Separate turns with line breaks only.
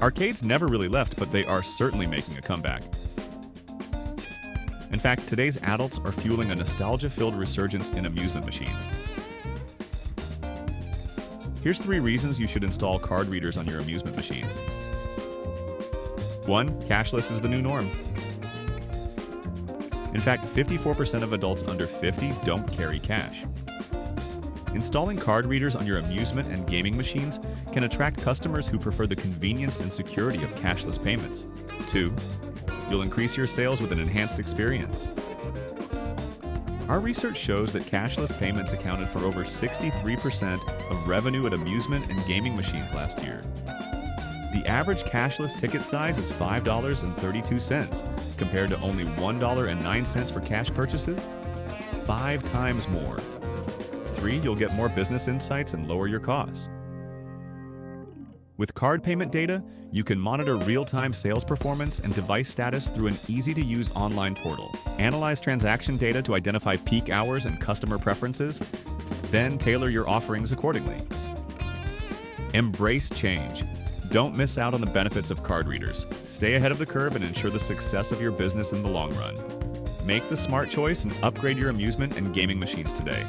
Arcades never really left, but they are certainly making a comeback. In fact, today's adults are fueling a nostalgia-filled resurgence in amusement machines. Here's 3 reasons you should install card readers on your amusement machines. 1. Cashless is the new norm. In fact, 54% of adults under 50 don't carry cash. Installing card readers on your amusement and gaming machines can attract customers who prefer the convenience and security of cashless payments. 2. You'll increase your sales with an enhanced experience. Our research shows that cashless payments accounted for over 63% of revenue at amusement and gaming machines last year. The average cashless ticket size is $5.32, compared to only $1.09 for cash purchases. 5 times more. 3. You'll get more business insights and lower your costs. With card payment data, you can monitor real-time sales performance and device status through an easy-to-use online portal. Analyze transaction data to identify peak hours and customer preferences, then tailor your offerings accordingly. Embrace change. Don't miss out on the benefits of card readers. Stay ahead of the curve and ensure the success of your business in the long run. Make the smart choice and upgrade your amusement and gaming machines today.